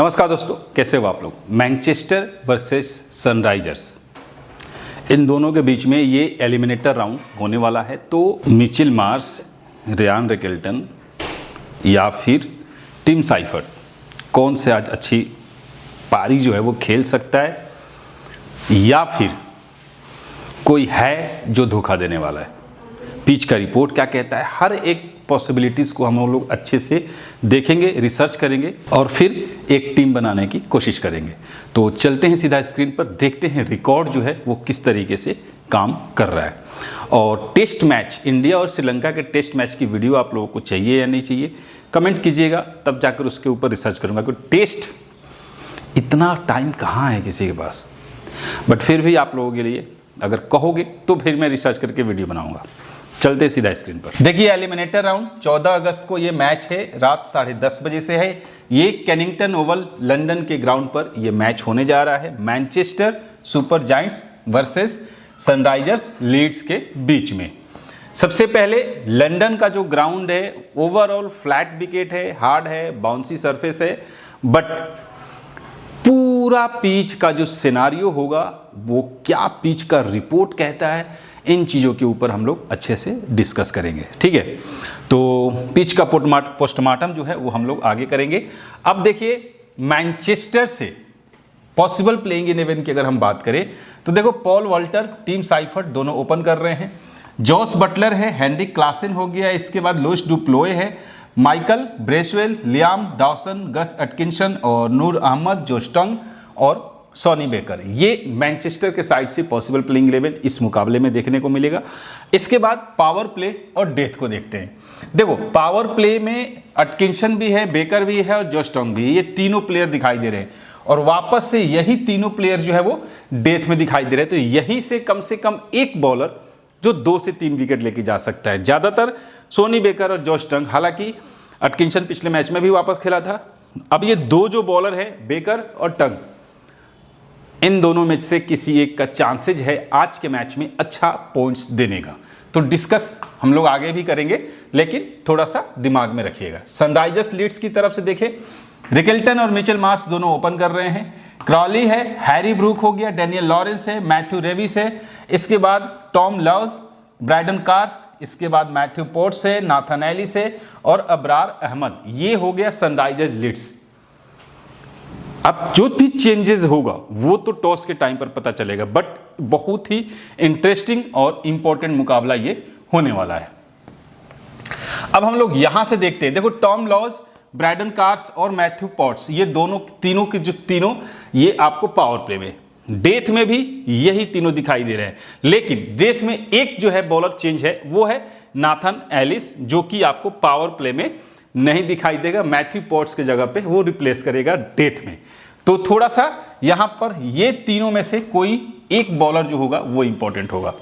नमस्कार दोस्तों, कैसे हो आप लोग। मैनचेस्टर वर्सेस सनराइजर्स, इन दोनों के बीच में ये एलिमिनेटर राउंड होने वाला है। तो मिचेल मार्श, रियान रिकेल्टन या फिर टिम साइफर्ट, कौन से आज अच्छी पारी जो है वो खेल सकता है, या फिर कोई है जो धोखा देने वाला है। पिच का रिपोर्ट क्या कहता है, हर एक पॉसिबिलिटीज़ को हम लोग अच्छे से देखेंगे, रिसर्च करेंगे और फिर एक टीम बनाने की कोशिश करेंगे। तो चलते हैं सीधा स्क्रीन पर, देखते हैं रिकॉर्ड जो है वो किस तरीके से काम कर रहा है। और टेस्ट मैच, इंडिया और श्रीलंका के टेस्ट मैच की वीडियो आप लोगों को चाहिए या नहीं चाहिए, कमेंट कीजिएगा, तब जाकर उसके ऊपर रिसर्च करूँगा। क्योंकि टेस्ट इतना टाइम कहाँ है किसी के पास, बट फिर भी आप लोगों के लिए अगर कहोगे तो फिर मैं रिसर्च करके वीडियो बनाऊँगा। चलते सीधा स्क्रीन पर। देखिए एलिमिनेटर राउंड 14 अगस्त को ये मैच है, रात 10:30 बजे से है। ये केनिंगटन ओवल लंदन के ग्राउंड पर ये मैच होने जा रहा है। Manchester Super Giants versus Sunrisers Leeds के बीच में। सबसे पहले लंदन का जो ग्राउंड है ओवरऑल फ्लैट विकेट है, हार्ड है, बाउंसी सरफेस है, बट पूरा पिच का जो सिनारियो होगा वो क्या पिच का रिपोर्ट कहता है, इन चीज़ों के ऊपर हम लोग अच्छे से डिस्कस करेंगे। ठीक है, तो पिच का पोस्टमार्टम जो है वो हम लोग आगे करेंगे। अब देखिए मैनचेस्टर से पॉसिबल प्लेइंग 11 की अगर हम बात करें तो देखो पॉल वॉल्टर, टिम साइफर्ट दोनों ओपन कर रहे हैं। जॉस बटलर है, हेनरिक क्लासन हो गया, इसके बाद लुइस डुप्लोए है, Michael Bracewell, Liam Dawson, Gus Atkinson और नूर अहमद, जोस्टंग और सॉनी बेकर। ये मैनचेस्टर के साइड से पॉसिबल प्लेइंग 11 इस मुकाबले में देखने को मिलेगा। इसके बाद पावर प्ले और डेथ को देखते हैं। देखो पावर प्ले में एटकिंसन भी है, बेकर भी है और जोस्टंग भी है। ये तीनों प्लेयर दिखाई दे रहे हैं और वापस से यही तीनों प्लेयर जो है वो डेथ में दिखाई दे रहे हैं। तो यहीं से कम एक बॉलर जो 2 से 3 विकेट लेके जा सकता है, ज़्यादातर सोनी बेकर और जोस्टंग। हालांकि एटकिंसन पिछले मैच में भी वापस खेला था। अब ये 2 जो बॉलर है बेकर और टंग, इन दोनों में से किसी एक का चांसेज है आज के मैच में अच्छा पॉइंट्स देने का। तो डिस्कस हम लोग आगे भी करेंगे, लेकिन थोड़ा सा दिमाग में रखिएगा। सनराइजर्स लीड्स की तरफ से देखें, रिकेल्टन और मिचेल मार्श दोनों ओपन कर रहे हैं। क्रॉली है, हैरी ब्रूक हो गया, डैनियल लॉरेंस है, मैथ्यू रेविस है, इसके बाद टॉम लव्स, ब्राइडन कार्स, इसके बाद मैथ्यू पोर्ट्स है, नाथन एलिस है और अबरार अहमद। ये हो गया सनराइजर्स लीड्स। अब जो भी चेंजेस होगा वो तो टॉस के टाइम पर पता चलेगा, बट बहुत ही इंटरेस्टिंग और इंपॉर्टेंट मुकाबला ये होने वाला है। अब हम लोग यहां से देखते हैं, देखो टॉम लॉस, ब्राइडन कार्स और मैथ्यू पॉट्स, ये तीनों के जो तीनों ये आपको पावर प्ले में, डेथ में भी यही तीनों दिखाई दे रहे हैं। लेकिन डेथ में एक जो है बॉलर चेंज है, वो है नाथन एलिस, जो कि आपको पावर प्ले में नहीं दिखाई देगा। मैथ्यू पॉट्स के जगह पे वो रिप्लेस करेगा डेथ में। तो थोड़ा सा यहां पर ये तीनों में से कोई एक बॉलर जो होगा वो इंपॉर्टेंट होगा।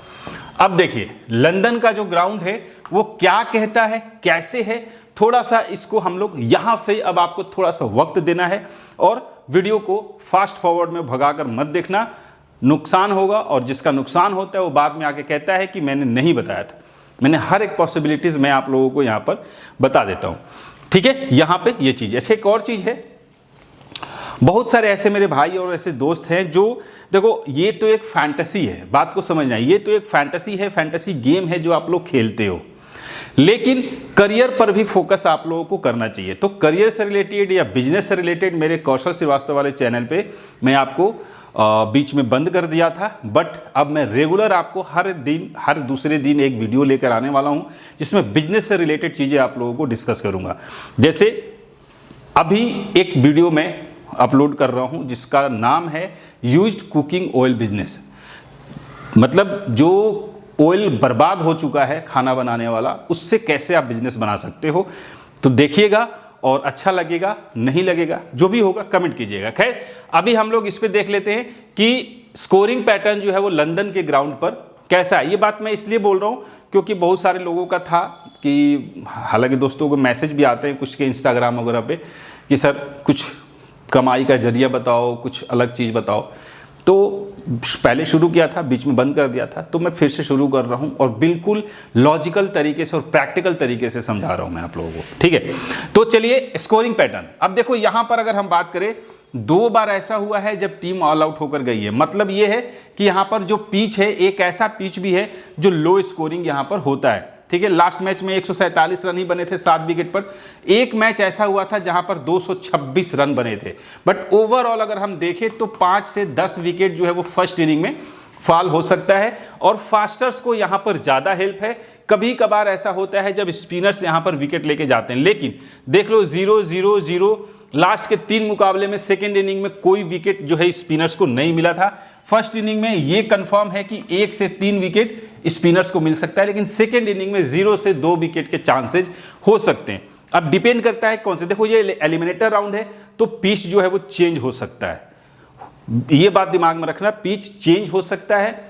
अब देखिए लंदन का जो ग्राउंड है वो क्या कहता है, कैसे है, थोड़ा सा इसको हम लोग यहां से अब आपको थोड़ा सा वक्त देना है और वीडियो को फास्ट फॉरवर्ड में भगाकर मत देखना, नुकसान होगा। और जिसका नुकसान होता है वो बाद में आके कहता है कि मैंने नहीं बताया था। मैंने हर एक पॉसिबिलिटीज़ मैं आप लोगों को यहाँ पर बता देता हूँ। ठीक है, यहाँ पे ये चीज़। ऐसे एक और चीज़ है, बहुत सारे ऐसे मेरे भाई और ऐसे दोस्त हैं जो, देखो ये तो एक फैंटेसी है, बात को समझना, ये तो एक फैंटेसी है, फैंटेसी गेम है जो आप लोग खेलते हो, लेकिन करियर पर भी फोकस आप लोगों को करना चाहिए। तो करियर से रिलेटेड या बिजनेस से रिलेटेड मेरे कौशल श्रीवास्तव वाले चैनल पे मैं आपको बीच में बंद कर दिया था, बट अब मैं रेगुलर आपको हर दूसरे दिन एक वीडियो लेकर आने वाला हूं जिसमें बिजनेस से रिलेटेड चीज़ें आप लोगों को डिस्कस करूंगा। जैसे अभी एक वीडियो में अपलोड कर रहा हूं जिसका नाम है यूज्ड कुकिंग ऑयल बिजनेस, मतलब जो ऑयल बर्बाद हो चुका है खाना बनाने वाला, उससे कैसे आप बिजनेस बना सकते हो। तो देखिएगा और अच्छा लगेगा, नहीं लगेगा, जो भी होगा कमेंट कीजिएगा। खैर अभी हम लोग इस पे देख लेते हैं कि स्कोरिंग पैटर्न जो है वो लंदन के ग्राउंड पर कैसा है। ये बात मैं इसलिए बोल रहा हूँ क्योंकि बहुत सारे लोगों का था कि, हालांकि दोस्तों को मैसेज भी आते हैं कुछ के इंस्टाग्राम वगैरह पे कि सर कुछ कमाई का जरिया बताओ, कुछ अलग चीज़ बताओ। तो पहले शुरू किया था, बीच में बंद कर दिया था, तो मैं फिर से शुरू कर रहा हूं और बिल्कुल लॉजिकल तरीके से और प्रैक्टिकल तरीके से समझा रहा हूं मैं आप लोगों को, ठीक है। तो चलिए स्कोरिंग पैटर्न, अब देखो यहां पर अगर हम बात करें, 2 बार ऐसा हुआ है जब टीम ऑल आउट होकर गई है। मतलब ये है कि यहां पर जो पिच है, एक ऐसा पिच भी है जो लो स्कोरिंग यहां पर होता है, ठीक है। लास्ट मैच में 147 रन ही बने थे 7 विकेट पर। एक मैच ऐसा हुआ था जहां पर 226 रन बने थे। बट ओवरऑल अगर हम देखें तो 5 से 10 विकेट जो है वो फर्स्ट इनिंग में फॉल हो सकता है और फास्टर्स को यहां पर ज्यादा हेल्प है। कभी कभार ऐसा होता है जब स्पिनर्स यहां पर विकेट लेके जाते हैं, लेकिन देख लो 0-0-0 लास्ट के 3 मुकाबले में सेकेंड इनिंग में कोई विकेट जो है स्पिनर्स को नहीं मिला था। फर्स्ट इनिंग में ये कंफर्म है कि 1 से 3 विकेट स्पिनर्स को मिल सकता है, लेकिन सेकेंड इनिंग में 0 से 2 विकेट के चांसेस हो सकते हैं। अब डिपेंड करता है कौन से, देखो ये एलिमिनेटर राउंड है तो पिच जो है वो चेंज हो सकता है, ये बात दिमाग में रखना, पिच चेंज हो सकता है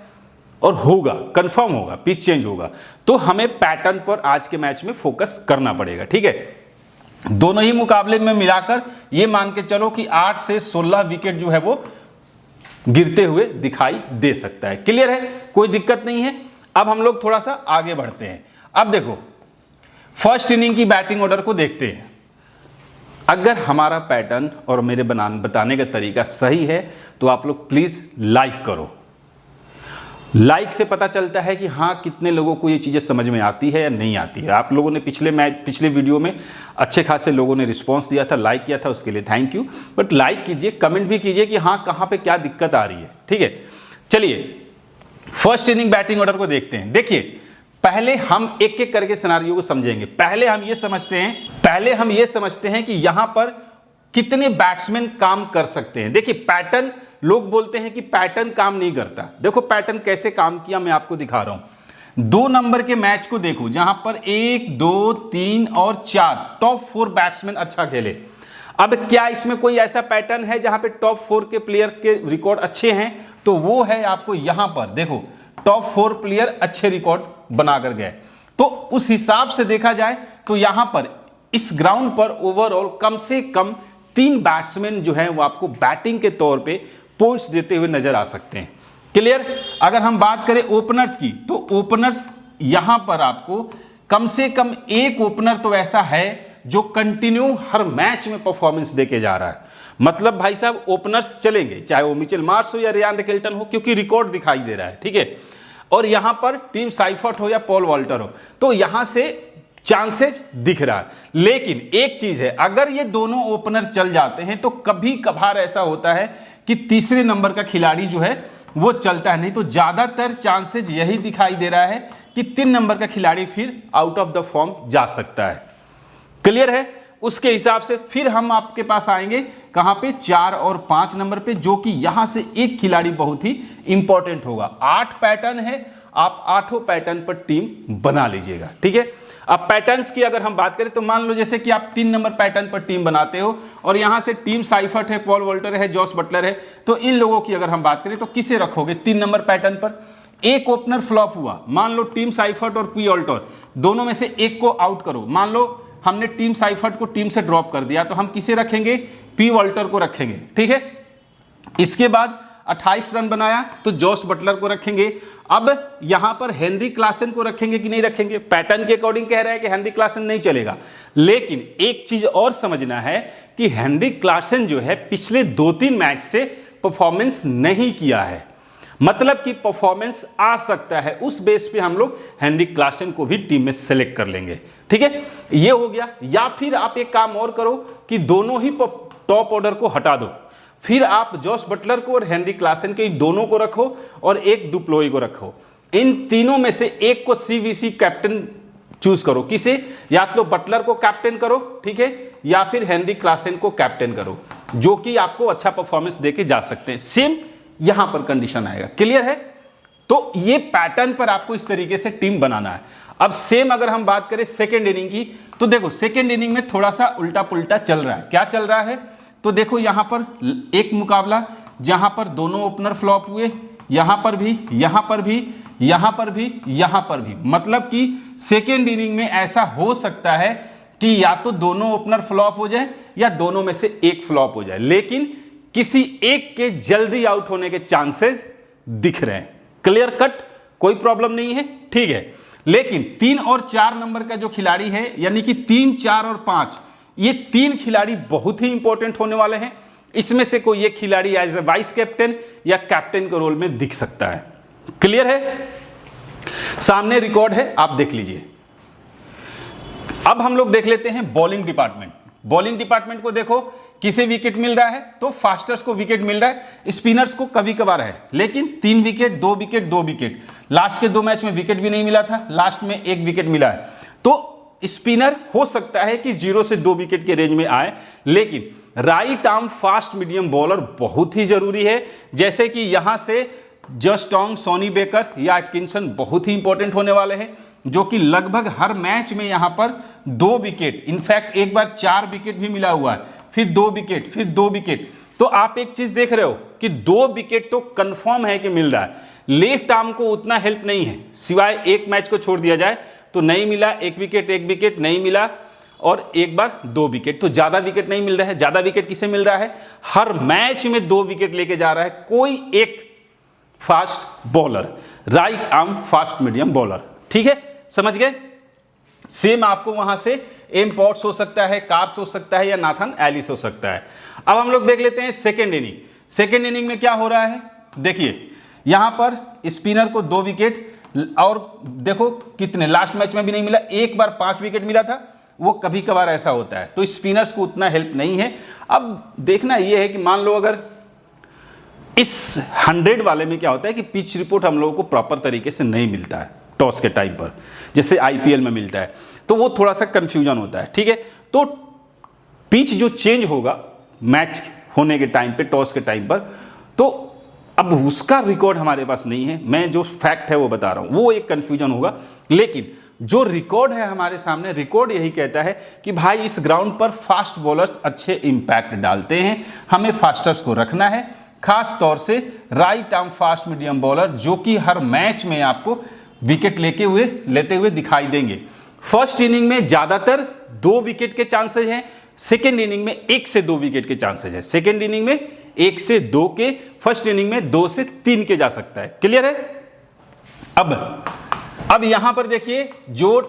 और होगा, कंफर्म होगा, पिच चेंज होगा। तो हमें पैटर्न पर आज के मैच में फोकस करना पड़ेगा, ठीक है। दोनों ही मुकाबले में मिलाकर ये मान के चलो कि 8 से 16 विकेट जो है वो गिरते हुए दिखाई दे सकता है। क्लियर है, कोई दिक्कत नहीं है। अब हम लोग थोड़ा सा आगे बढ़ते हैं। अब देखो फर्स्ट इनिंग की बैटिंग ऑर्डर को देखते हैं। अगर हमारा पैटर्न और मेरे बताने का तरीका सही है तो आप लोग प्लीज लाइक करो। लाइक से पता चलता है कि हाँ कितने लोगों को ये चीज़ें समझ में आती है या नहीं आती है। आप लोगों ने पिछले वीडियो में अच्छे खासे लोगों ने रिस्पांस दिया था, लाइक किया था, उसके लिए थैंक यू। बट लाइक कीजिए, कमेंट भी कीजिए कि हाँ कहाँ पे क्या दिक्कत आ रही है, ठीक है। चलिए फर्स्ट इनिंग बैटिंग ऑर्डर को देखते हैं। देखिए पहले हम एक एक करके सिनारियो को समझेंगे। पहले हम ये समझते हैं कि यहां पर कितने बैट्समैन काम कर सकते हैं। देखिए पैटर्न, लोग बोलते हैं कि पैटर्न काम नहीं करता। देखो पैटर्न कैसे काम किया मैं आपको दिखा रहा हूं। 2 नंबर के मैच को देखो जहां पर 1, 2, 3 और 4 टॉप 4 बैट्समैन अच्छा खेले। अब क्या इसमें कोई ऐसा पैटर्न है जहां पे टॉप 4 के प्लेयर के रिकॉर्ड अच्छे हैं? तो वो है आपको यहां पर देखो टॉप 4 प्लेयर अच्छे रिकॉर्ड बनाकर गए। तो उस हिसाब से देखा जाए तो यहां पर इस ग्राउंड पर ओवरऑल कम से कम 3 बैट्समैन जो है वो आपको बैटिंग के तौर पे पॉइंट्स देते हुए नजर आ सकते हैं। क्लियर। अगर हम बात करें ओपनर्स की तो ओपनर्स यहां पर आपको कम से कम एक ओपनर तो ऐसा है जो कंटिन्यू हर मैच में परफॉर्मेंस देके जा रहा है। मतलब भाई साहब ओपनर्स चलेंगे, चाहे वो मिचेल मार्श हो या रियान रिकेल्टन हो, क्योंकि रिकॉर्ड दिखाई दे रहा है, ठीक है। और यहां पर टीम साइफर्ट हो या पॉल वॉल्टर हो, तो यहां से चांसेस दिख रहा है। लेकिन एक चीज है, अगर ये दोनों ओपनर चल जाते हैं तो कभी कभार ऐसा होता है कि तीसरे नंबर का खिलाड़ी जो है वो चलता है। नहीं तो ज्यादातर चांसेस यही दिखाई दे रहा है कि 3 नंबर का खिलाड़ी फिर आउट ऑफ द फॉर्म जा सकता है। क्लियर है। उसके हिसाब से फिर हम आपके पास आएंगे कहां पे, 4 और 5 नंबर पे, जो कि यहां से एक खिलाड़ी बहुत ही इंपॉर्टेंट होगा। 8 पैटर्न है, आप 8 पैटर्न पर टीम बना लीजिएगा, ठीक है। अब पैटर्न्स की अगर हम बात करें तो मान लो जैसे कि आप 3 नंबर पैटर्न पर टीम बनाते हो और यहां से टीम साइफर्ट है, पॉल वॉल्टर है, जॉस बटलर है, तो इन लोगों की अगर हम बात करें तो किसे रखोगे 3 नंबर पैटर्न पर? एक ओपनर फ्लॉप हुआ, मान लो टीम साइफर्ट और पी वॉल्टर, दोनों में से एक को आउट करो। मान लो हमने टीम साइफर्ट को टीम से ड्रॉप कर दिया, तो हम किसे रखेंगे? पी वॉल्टर को रखेंगे, ठीक है। इसके बाद 28 रन बनाया तो जॉस बटलर को रखेंगे। अब यहां पर हेनरी क्लासन को रखेंगे कि नहीं रखेंगे? पैटर्न के अकॉर्डिंग कह रहा है कि हेनरी क्लासन नहीं चलेगा, लेकिन एक चीज और समझना है कि हेनरी क्लासन जो है पिछले 2-3 मैच से परफॉर्मेंस नहीं किया है। मतलब कि परफॉर्मेंस आ सकता है, उस बेस पे हम लोग हेनरी क्लासन को भी टीम में सेलेक्ट कर लेंगे, ठीक है। ये हो गया। या फिर आप एक काम और करो कि दोनों ही टॉप ऑर्डर को हटा दो, फिर आप जॉस बटलर को और हेनरी क्लासन के दोनों को रखो और एक डुप्लोई को रखो। इन तीनों में से एक को सीवीसी कैप्टन चूज करो। किसे? या तो बटलर को कैप्टन करो, ठीक है, या फिर हेनरी क्लासन को कैप्टन करो, जो कि आपको अच्छा परफॉर्मेंस देके जा सकते हैं। सेम यहां पर कंडीशन आएगा। क्लियर है। तो ये पैटर्न पर आपको इस तरीके से टीम बनाना है। अब सेम अगर हम बात करें सेकेंड इनिंग की, तो देखो सेकेंड इनिंग में थोड़ा सा उल्टा पुल्टा चल रहा है। क्या चल रहा है? तो देखो यहां पर एक मुकाबला जहां पर दोनों ओपनर फ्लॉप हुए, यहां पर भी, यहां पर भी, यहां पर भी, यहां पर भी। मतलब कि सेकेंड इनिंग में ऐसा हो सकता है कि या तो दोनों ओपनर फ्लॉप हो जाए या दोनों में से एक फ्लॉप हो जाए। लेकिन किसी एक के जल्दी आउट होने के चांसेस दिख रहे हैं। क्लियर कट, कोई प्रॉब्लम नहीं है, ठीक है। लेकिन 3 और 4 नंबर का जो खिलाड़ी है, यानी कि 3, 4 और 5, ये 3 खिलाड़ी बहुत ही इंपॉर्टेंट होने वाले हैं। इसमें से कोई एक खिलाड़ी एज ए वाइस कैप्टन या कैप्टन के रोल में दिख सकता है। क्लियर है, सामने रिकॉर्ड है, आप देख लीजिए। अब हम लोग देख लेते हैं बॉलिंग डिपार्टमेंट। बॉलिंग डिपार्टमेंट को देखो, किसे विकेट मिल रहा है, तो फास्टर्स को विकेट मिल रहा है, स्पिनर्स को कभी कभार है, लेकिन 3 विकेट, 2 विकेट, 2 विकेट। लास्ट के 2 मैच में विकेट भी नहीं मिला था, लास्ट में 1 विकेट मिला है। तो स्पिनर हो सकता है कि 0 से 2 विकेट के रेंज में आए, लेकिन right arm fast medium bowler बहुत ही जरूरी है। जैसे कि यहां से जस्टोंग, सोनी बेकर या एटकिंसन बहुत ही इंपॉर्टेंट होने वाले हैं, जो कि लगभग हर मैच में यहां पर 2 विकेट, इनफैक्ट एक बार 4 विकेट भी मिला हुआ है, फिर 2 विकेट, फिर 2 विकेट। तो आप एक चीज देख रहे हो कि 2 विकेट तो कंफर्म है कि मिल रहा है। लेफ्ट आर्म को उतना हेल्प नहीं है, सिवाय एक मैच को छोड़ दिया जाए तो नहीं मिला, 1 विकेट नहीं मिला, और एक बार 2 विकेट। तो ज्यादा विकेट नहीं मिल रहा है। ज्यादा विकेट किसे मिल रहा है, हर मैच में 2 विकेट लेके जा रहा है कोई एक fast bowler, right arm fast medium bowler. ठीक है, समझ गए। सेम आपको वहां से एम पॉट्स हो सकता है, कार्स हो सकता है, या नाथन एलिस हो सकता है। अब हम लोग देख लेते हैं सेकेंड इनिंग। सेकेंड इनिंग में क्या हो रहा है, देखिए यहां पर स्पिनर को 2 विकेट, और देखो कितने, लास्ट मैच में भी नहीं मिला, एक बार 5 विकेट मिला था, वो कभी कभार ऐसा होता है। तो स्पिनर्स को उतना हेल्प नहीं है। अब देखना यह है कि मान लो अगर इस 100 वाले में क्या होता है कि पिच रिपोर्ट हम लोगों को प्रॉपर तरीके से नहीं मिलता है टॉस के टाइम पर, जैसे आईपीएल में मिलता है, तो वो थोड़ा सा कंफ्यूजन होता है। ठीक है, तो पिच जो चेंज होगा मैच होने के टाइम पे, टॉस के टाइम पर, तो अब उसका रिकॉर्ड हमारे पास नहीं है। मैं जो फैक्ट है वो बता रहा हूं, वो एक कंफ्यूजन होगा। लेकिन जो रिकॉर्ड है हमारे सामने, रिकॉर्ड यही कहता है कि भाई इस ग्राउंड पर फास्ट बॉलर्स अच्छे इंपैक्ट डालते हैं, हमें फास्टर्स को रखना है, खास तौर से right arm fast medium bowler, जो कि हर मैच में आपको विकेट लेते हुए दिखाई देंगे। फर्स्ट इनिंग में ज्यादातर 2 विकेट के चांसेस हैं, सेकेंड इनिंग में 1 से 2 विकेट के चांसेस हैं। सेकेंड इनिंग में 1 से 2 के, फर्स्ट इनिंग में 2 से 3 के जा सकता है। क्लियर है। अब यहां पर देखिए, जो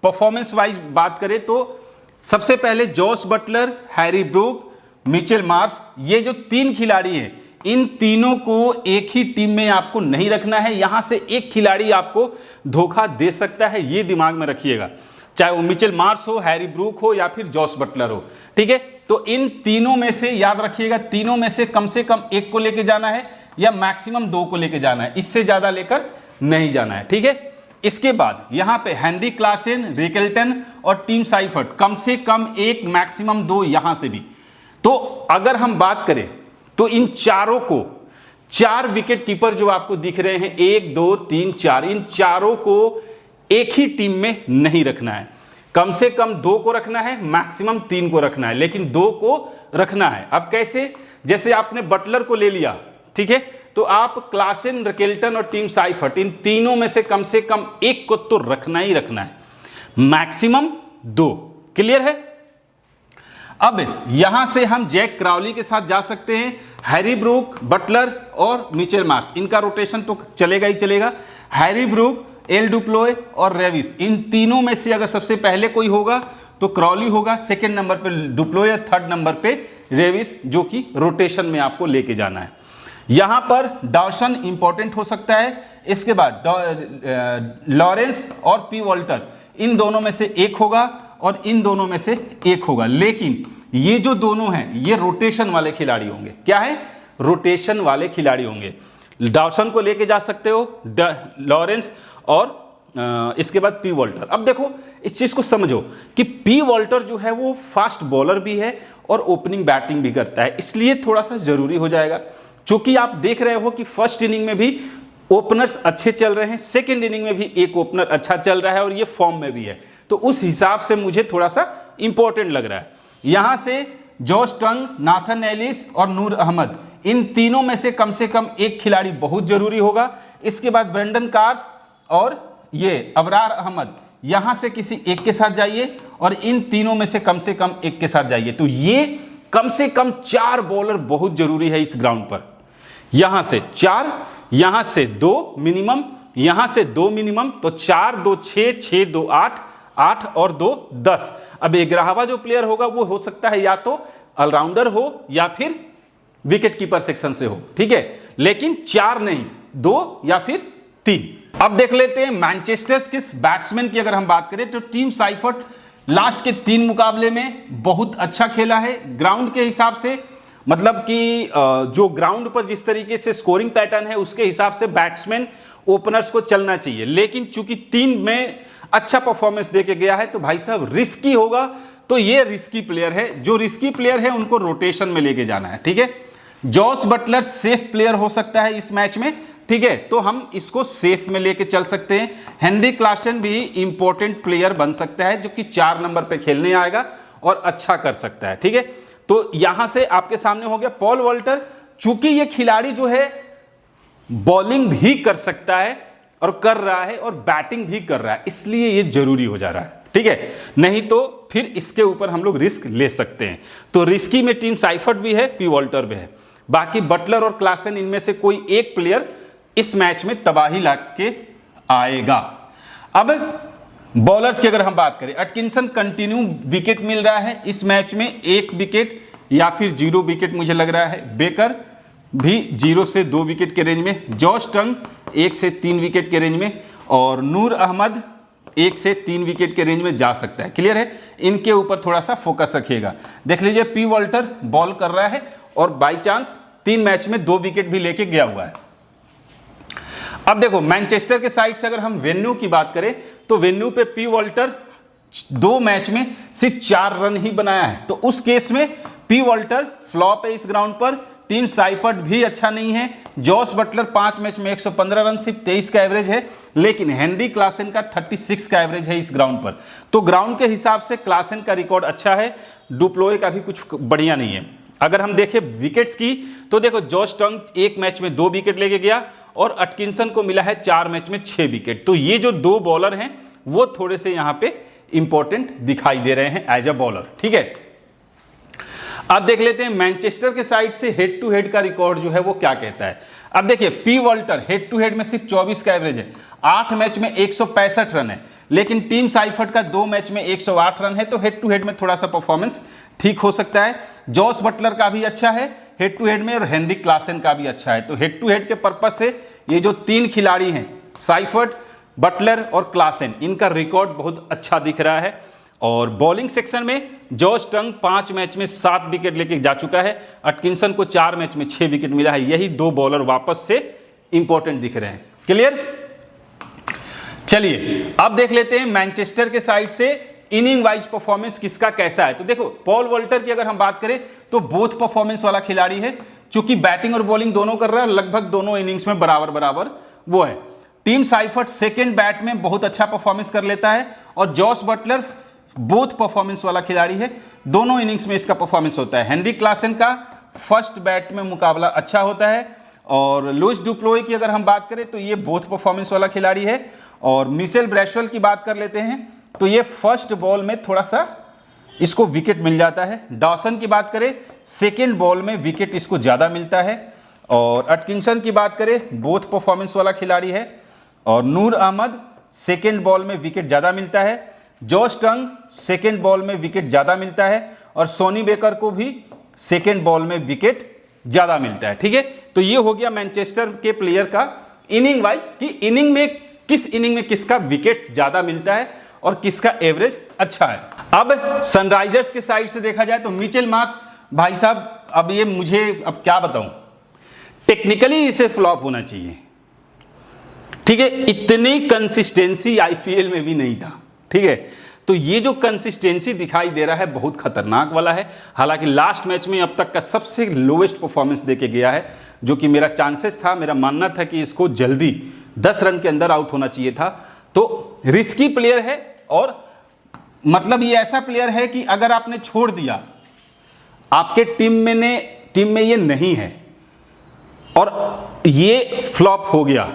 परफॉर्मेंस वाइज बात करें तो सबसे पहले Jos Buttler, Harry Brook, Mitchell Marsh, ये जो 3 खिलाड़ी हैं, इन तीनों को एक ही टीम में आपको नहीं रखना है। यहां से एक खिलाड़ी आपको धोखा दे सकता है, ये दिमाग में रखिएगा, चाहे वो मिचेल मार्श हो, हैरी ब्रूक हो, या फिर जॉस बटलर हो। ठीक है, तो इन तीनों में से याद रखिएगा, तीनों में से कम 1 को लेके जाना है, या मैक्सिमम 2 को लेके जाना है, इससे ज्यादा लेकर नहीं जाना है। ठीक है, इसके बाद यहां पे हेनरी क्लासेन, रिकेल्टन और टीम साइफर्ट, कम से कम 1, मैक्सिमम 2 यहां से भी। तो अगर हम बात करें तो इन चारों को, 4 विकेट कीपर जो आपको दिख रहे हैं, 1, 2, 3, 4, इन चारों को एक ही टीम में नहीं रखना है। कम से कम 2 को रखना है, मैक्सिमम 3 को रखना है, लेकिन 2 को रखना है। अब कैसे, जैसे आपने बटलर को ले लिया, ठीक है, तो आप क्लासेन, रिकेल्टन और टीम साइफर्ट, इन तीनों में से कम 1 को तो रखना ही रखना है, मैक्सिमम 2। क्लियर है। अब यहां से हम जैक क्राउली के साथ जा सकते हैं, हैरी ब्रूक, बटलर और मिचेल मार्श, इनका रोटेशन तो चलेगा ही चलेगा। हैरी ब्रूक, एल डुप्लोय और रेविस, इन तीनों में से अगर सबसे पहले कोई होगा तो क्राउली होगा, सेकंड नंबर पे डुप्लोय, थर्ड नंबर पे रेविस, जो कि रोटेशन में आपको लेके जाना है। यहां पर डॉसन इंपॉर्टेंट हो सकता है। इसके बाद लॉरेंस और पी वॉल्टर, इन दोनों में से एक होगा और इन दोनों में से एक होगा। लेकिन ये जो दोनों हैं, ये रोटेशन वाले खिलाड़ी होंगे। क्या है, रोटेशन वाले खिलाड़ी होंगे। डॉसन को लेके जा सकते हो, लॉरेंस और इसके बाद पी वॉल्टर। अब देखो इस चीज को समझो कि पी वॉल्टर जो है वो फास्ट बॉलर भी है और ओपनिंग बैटिंग भी करता है, इसलिए थोड़ा सा जरूरी हो जाएगा। चूंकि आप देख रहे हो कि फर्स्ट इनिंग में भी ओपनर्स अच्छे चल रहे हैं, सेकेंड इनिंग में भी एक ओपनर अच्छा चल रहा है और ये फॉर्म में भी है, तो उस हिसाब से मुझे थोड़ा सा इंपॉर्टेंट लग रहा है। यहां से जॉश टंग, नाथन एलिस और नूर अहमद, इन तीनों में से कम एक खिलाड़ी बहुत जरूरी होगा। इसके बाद ब्रेंडन कार्स और ये अबरार अहमद, यहां से किसी एक के साथ जाइए और इन तीनों में से कम एक के साथ जाइए। तो ये कम से कम 4 बॉलर बहुत जरूरी है इस ग्राउंड पर। यहां से 4, यहां से 2 मिनिमम, यहां से 2 मिनिमम, तो 4 2 6, 6 2 8, 8 और 2 10। अब 11वां जो प्लेयर होगा वो हो सकता है या तो ऑलराउंडर हो या फिर विकेट कीपर सेक्शन से हो, ठीक है, लेकिन 4 नहीं, 2 या फिर 3। अब देख लेते हैं मैनचेस्टर के बैट्समैन की अगर हम बात करें तो टीम साइफर्ट लास्ट के 3 मुकाबले में बहुत अच्छा खेला है ग्राउंड के हिसाब से, मतलब कि जो ग्राउंड पर जिस तरीके से स्कोरिंग पैटर्न है उसके हिसाब से बैट्समैन ओपनर्स को चलना चाहिए, लेकिन चूंकि 3 में अच्छा परफॉर्मेंस देके गया है तो भाई साहब रिस्की होगा, तो ये रिस्की प्लेयर है। जो रिस्की प्लेयर है उनको रोटेशन में लेके जाना है, ठीक है। जॉस बटलर सेफ प्लेयर हो सकता है इस मैच में, ठीक है, तो हम इसको सेफ में लेके चल सकते हैं। हेनरी क्लासन भी इंपॉर्टेंट प्लेयर बन सकता है जो कि 4 नंबर पे खेलने आएगा और अच्छा कर सकता है, ठीक है। तो यहां से आपके सामने हो गया पॉल वॉल्टर, चूंकि ये खिलाड़ी जो है बॉलिंग भी कर सकता है और कर रहा है और बैटिंग भी कर रहा है, इसलिए ये जरूरी हो जा रहा है, ठीक है, नहीं तो फिर इसके ऊपर हम लोग रिस्क ले सकते हैं। तो रिस्की में टीम साइफर्ट भी है, पी वॉल्टर भी है, बाकी बटलर और क्लासन इनमें से कोई एक प्लेयर इस मैच में तबाही ला के आएगा। अब बॉलर्स की अगर हम बात करें, एटकिंसन कंटिन्यू विकेट मिल रहा है इस मैच में, 1 विकेट या फिर 0 विकेट मुझे लग रहा है। बेकर भी 0 से 2 विकेट के रेंज में, जॉश टंग 1 से 3 विकेट के रेंज में, और नूर अहमद 1 से 3 विकेट के रेंज में जा सकता है। क्लियर है, इनके ऊपर थोड़ा सा फोकस रखिएगा। देख लीजिए पी वॉल्टर बॉल कर रहा है और बाई चांस 3 मैच में 2 विकेट भी लेके गया हुआ है। अब देखो मैनचेस्टर के साइड से अगर हम वेन्यू की बात करें तो वेन्यू पे पी वॉल्टर 2 मैच में सिर्फ 4 रन ही बनाया है, तो उस केस में पी वॉल्टर फ्लॉप है इस ग्राउंड पर। टीम साइफर्ट भी अच्छा नहीं है। जॉस बटलर 5 मैच में 115 रन, सिर्फ 23 का एवरेज है, लेकिन हेनरी क्लासन का 36 का एवरेज है इस ग्राउंड पर। तो ग्राउंड के हिसाब से क्लासन का रिकॉर्ड अच्छा है, डुप्लोए का भी कुछ बढ़िया नहीं है। अगर हम देखें विकेट्स की तो देखो जॉश टंग 1 मैच में 2 विकेट लेके गया और एटकिंसन को मिला है 4 मैच में 6 विकेट। तो ये जो 2 बॉलर हैं वो थोड़े से यहां पे इंपॉर्टेंट दिखाई दे रहे हैं एज अ बॉलर, ठीक है। अब देख लेते हैं मैनचेस्टर के साइड से हेड टू हेड का रिकॉर्ड जो है वो क्या कहता है। अब देखिए P Walter head to head में सिर्फ 24 का एवरेज है, 8 मैच में 165 रन है, लेकिन टीम साइफर्ट का 2 मैच में 108 रन है, तो हेड टू हेड में थोड़ा सा परफॉर्मेंस ठीक हो सकता है। जॉस बटलर का भी अच्छा है हेड टू हेड में और हेनरी क्लासन का भी अच्छा है। तो हेड टू हेड के पर्पज से ये जो 3 खिलाड़ी हैं साइफर्ट, बटलर और क्लासन, इनका रिकॉर्ड बहुत अच्छा दिख रहा है। और बॉलिंग सेक्शन में जॉश टंग 5 मैच में 7 विकेट लेके जा चुका है, एटकिंसन को 4 मैच में 6 विकेट मिला है। यही 2 बॉलर वापस से इंपॉर्टेंट दिख रहे हैं। क्लियर, चलिए अब देख लेते हैं मैनचेस्टर के साइड से इनिंग वाइज परफॉर्मेंस किसका कैसा है। तो देखो पॉल वॉल्टर की अगर हम बात करें तो बोथ परफॉर्मेंस वाला खिलाड़ी है, चूंकि बैटिंग और बॉलिंग दोनों कर रहा है, लगभग दोनों इनिंग्स में बराबर बराबर वो है। टीम साइफर्ट सेकंड बैट में बहुत अच्छा परफॉर्मेंस कर लेता है और जॉस बटलर बोथ परफॉर्मेंस वाला खिलाड़ी है, दोनों इनिंग्स में इसका परफॉर्मेंस होता है। हेनरी क्लासन का फर्स्ट बैट में मुकाबला अच्छा होता है और लुइस डुप्लोए की अगर हम बात करें तो ये बोथ परफॉर्मेंस वाला खिलाड़ी है। और मिशेल ब्रैशवेल की बात कर लेते हैं तो ये फर्स्ट बॉल में थोड़ा सा इसको विकेट मिल जाता है। डॉसन की बात करें सेकेंड बॉल में विकेट इसको ज़्यादा मिलता है। और एटकिंसन की बात करें बोथ परफॉर्मेंस वाला खिलाड़ी है। और नूर अहमद सेकेंड बॉल में विकेट ज़्यादा मिलता है। जॉश टंग सेकेंड बॉल में विकेट ज़्यादा मिलता है और सोनी बेकर को भी सेकेंड बॉल में विकेट ज़्यादा मिलता है। ठीक है, तो ये हो गया मैनचेस्टर के प्लेयर का इनिंग वाइज कि इनिंग में किस इनिंग में किसका विकेट्स ज़्यादा मिलता है और किसका एवरेज अच्छा है। अब सनराइजर्स के साइड से देखा जाए तो मिचेल मार्श भाई साहब, अब ये मुझे अब क्या बताऊं, टेक्निकली इसे फ्लॉप होना चाहिए। ठीक है, इतनी कंसिस्टेंसी आईपीएल में भी नहीं था। ठीक है, तो ये जो कंसिस्टेंसी दिखाई दे रहा है बहुत खतरनाक वाला है। हालांकि लास्ट मैच में अब तक का सबसे लोवेस्ट परफॉर्मेंस देके गया है, जो कि मेरा चांसेस था, मेरा मानना था कि इसको जल्दी 10 रन के अंदर आउट होना चाहिए था। तो रिस्की प्लेयर है और मतलब ये ऐसा प्लेयर है कि अगर आपने छोड़ दिया, आपके टीम में ये नहीं है और ये फ्लॉप हो गया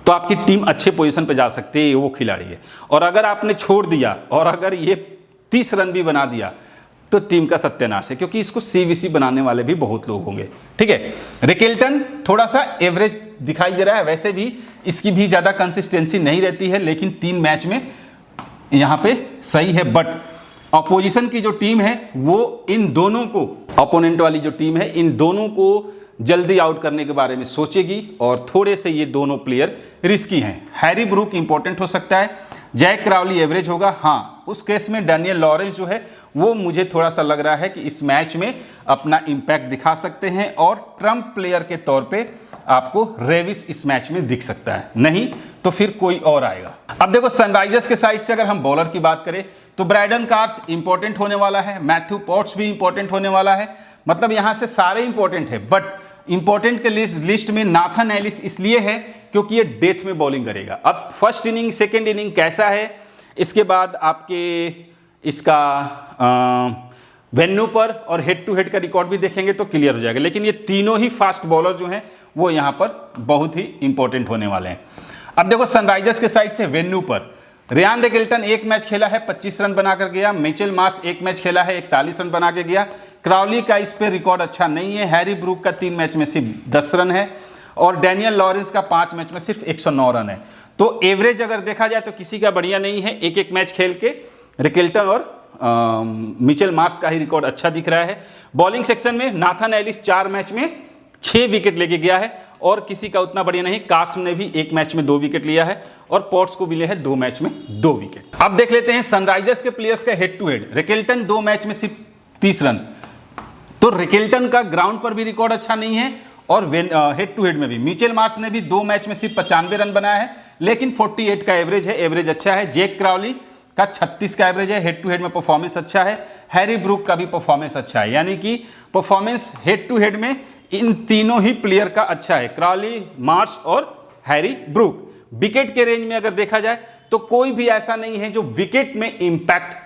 तो आपकी टीम अच्छे पोजीशन पे जा सकती है, ये वो खिलाड़ी है। और अगर आपने छोड़ दिया और अगर ये 30 रन भी बना दिया तो टीम का सत्यानाश है, क्योंकि इसको सीवीसी बनाने वाले भी बहुत लोग होंगे। ठीक है, रिकेल्टन थोड़ा सा एवरेज दिखाई दे रहा है, वैसे भी इसकी भी ज़्यादा कंसिस्टेंसी नहीं रहती है, लेकिन 3 मैच में यहाँ पे सही है। बट अपोजिशन की जो टीम है वो इन दोनों को, अपोनेंट वाली जो टीम है, इन दोनों को जल्दी आउट करने के बारे में सोचेगी और थोड़े से ये दोनों प्लेयर रिस्की हैं। हैरी ब्रूक इंपॉर्टेंट हो सकता है, जैक क्राउली एवरेज होगा। हाँ, उस केस में डैनियल लॉरेंस जो है वो मुझे थोड़ा सा लग रहा है कि इस मैच में अपना इम्पैक्ट दिखा सकते हैं और ट्रम्प प्लेयर के तौर पे आपको रेविस इस मैच में दिख सकता है, नहीं तो फिर कोई और आएगा। अब देखो सनराइजर्स के साइड से अगर हम बॉलर की बात करें तो ब्राइडन कार्स इंपॉर्टेंट होने वाला है, मैथ्यू पॉट्स भी इंपॉर्टेंट होने वाला है, मतलब यहां से सारे इंपॉर्टेंट है। बट इंपॉर्टेंट के लिस्ट में नाथन एलिस इसलिए है क्योंकि ये डेथ में बॉलिंग करेगा। अब फर्स्ट इनिंग सेकेंड इनिंग कैसा है, इसके बाद आपके इसका वेन्यू पर और हेड टू हेड का रिकॉर्ड भी देखेंगे तो क्लियर हो जाएगा। लेकिन ये तीनों ही फास्ट बॉलर जो हैं वो यहाँ पर बहुत ही इंपॉर्टेंट होने वाले हैं। अब देखो सनराइजर्स के साइड से वेन्यू पर रियान रिकेल्टन 1 मैच खेला है 25 रन बनाकर गया, मिचेल मार्श 1 मैच खेला है 41 रन बना के गया, क्राउली का इस पे रिकॉर्ड अच्छा नहीं है, हैरी ब्रूक का 3 मैच में सिर्फ 10 रन है और डैनियल लॉरेंस का 5 मैच में सिर्फ 109 रन है। तो एवरेज अगर देखा जाए तो किसी का बढ़िया नहीं है। एक मैच खेल के रिकेल्टन और मिचेल मार्श का ही रिकॉर्ड अच्छा दिख रहा है। बॉलिंग सेक्शन में नाथन एलिस 4 मैच में 6 विकेट लेके गया है और किसी का उतना बढ़िया नहीं। कार्स ने भी 1 मैच में 2 विकेट लिया है और पॉट्स को मिले हैं 2 मैच में 2 विकेट। अब देख लेते हैं सनराइजर्स के प्लेयर्स का head to head. Rickelton 2 match में सिर्फ 30 रन, तो रिकेल्टन का ग्राउंड पर भी रिकॉर्ड अच्छा नहीं है और हेड टू हेड में भी। मिचेल मार्श ने भी 2 मैच में सिर्फ 95 रन बनाया है, लेकिन 48 का एवरेज है, एवरेज अच्छा है। जैक क्राउली का 36 का एवरेज है, हेड टू हेड में परफॉर्मेंस अच्छा है। हैरी ब्रूक का भी परफॉर्मेंस अच्छा है, यानी कि परफॉर्मेंस हेड टू हेड में इन तीनों ही प्लेयर का अच्छा है, क्राउली, मार्श और हैरी ब्रूक। विकेट के रेंज में अगर देखा जाए तो कोई भी ऐसा नहीं है जो विकेट में इंपैक्ट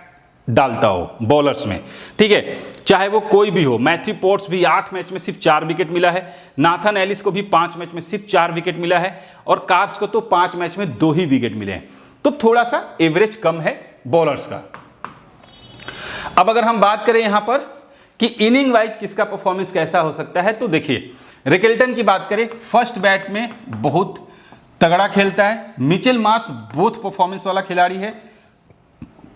डालता हो बॉलर्स में। ठीक है, चाहे वो कोई भी हो। मैथ्यू पॉट्स भी 8 मैच में सिर्फ 4 विकेट मिला है, नाथन एलिस को भी 5 मैच में सिर्फ 4 विकेट मिला है और कार्स को तो 5 मैच में 2 ही विकेट मिले हैं। तो थोड़ा सा एवरेज कम है बॉलर्स का। अब अगर हम बात करें यहां पर कि इनिंग वाइज किसका परफॉर्मेंस कैसा हो सकता है, तो देखिए रिकेल्टन की बात करें, फर्स्ट बैट में बहुत तगड़ा खेलता है। मिचेल मार्श बोथ परफॉर्मेंस वाला खिलाड़ी है।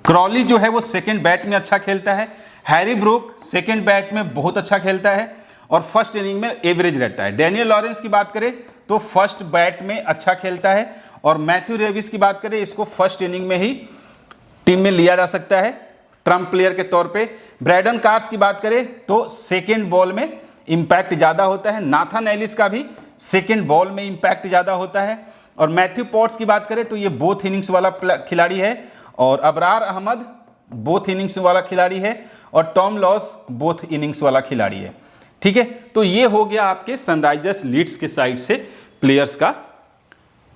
क्राउली जो है वो सेकंड बैट में अच्छा खेलता है। हैरी ब्रूक सेकंड बैट में बहुत अच्छा खेलता है और फर्स्ट इनिंग में एवरेज रहता है। डैनियल लॉरेंस की बात करें तो फर्स्ट बैट में अच्छा खेलता है और मैथ्यू रेविस की बात करें, इसको फर्स्ट इनिंग में ही टीम में लिया जा सकता है ट्रम्प प्लेयर के तौर पे। ब्राइडन कार्स की बात करें तो सेकेंड बॉल में इंपैक्ट ज़्यादा होता है। नाथन एलिस का भी सेकेंड बॉल में इंपैक्ट ज़्यादा होता है। और मैथ्यू पॉट्स की बात करें तो ये बोथ इनिंग्स वाला खिलाड़ी है और अबरार अहमद बोथ इनिंग्स वाला खिलाड़ी है और टॉम लॉस बोथ इनिंग्स वाला खिलाड़ी है। ठीक है, तो ये हो गया आपके सनराइजर्स लीड्स के साइड से प्लेयर्स का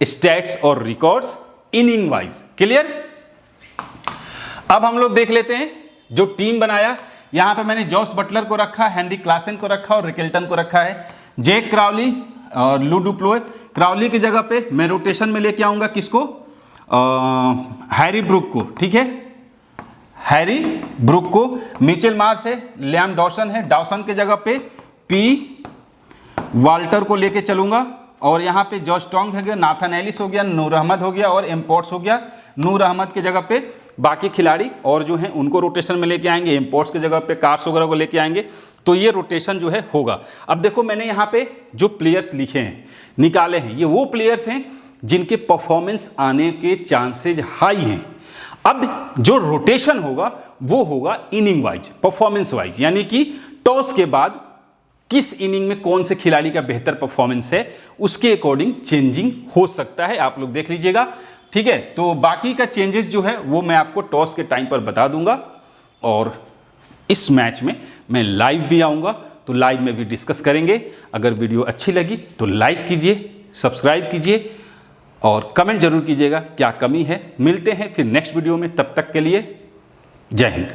स्टैट्स और रिकॉर्ड्स इनिंग वाइज। क्लियर? अब हम लोग देख लेते हैं जो टीम बनाया। यहां पे मैंने जॉस बटलर को रखा, हेनरी क्लासन को रखा और रिकेल्टन को रखा है। जैक क्राउली और लू डुप्लोय। क्राउली की जगह पे मैं रोटेशन में लेके आऊंगा किसको, हैरी ब्रूक को। ठीक है, हैरी ब्रूक को। मिचेल मार्श है, लियाम डॉसन है, डॉसन के जगह पे पी वाल्टर को लेके चलूंगा और यहाँ पे जॉश टोंग हो गया, नाथन एलिस हो गया, नूर अहमद हो गया और एम्पोर्ट्स हो गया। नूर अहमद के जगह पे बाकी खिलाड़ी और जो हैं उनको रोटेशन में लेके आएंगे, एम्पोर्ट्स के जगह पे कार्स वगैरह को लेके आएंगे। तो ये रोटेशन जो है होगा। अब देखो मैंने यहाँ पे जो प्लेयर्स लिखे हैं, निकाले हैं, ये वो प्लेयर्स हैं जिनके परफॉर्मेंस आने के चांसेज हाई हैं। अब जो रोटेशन होगा वो होगा इनिंग वाइज, परफॉर्मेंस वाइज, यानी कि टॉस के बाद किस इनिंग में कौन से खिलाड़ी का बेहतर परफॉर्मेंस है उसके अकॉर्डिंग चेंजिंग हो सकता है। आप लोग देख लीजिएगा। ठीक है, तो बाकी का चेंजेस जो है वो मैं आपको टॉस के टाइम पर बता दूंगा और इस मैच में मैं लाइव भी आऊंगा, तो लाइव में भी डिस्कस करेंगे। अगर वीडियो अच्छी लगी तो लाइक कीजिए, सब्सक्राइब कीजिए और कमेंट जरूर कीजिएगा क्या कमी है। मिलते हैं फिर नेक्स्ट वीडियो में, तब तक के लिए जय हिंद।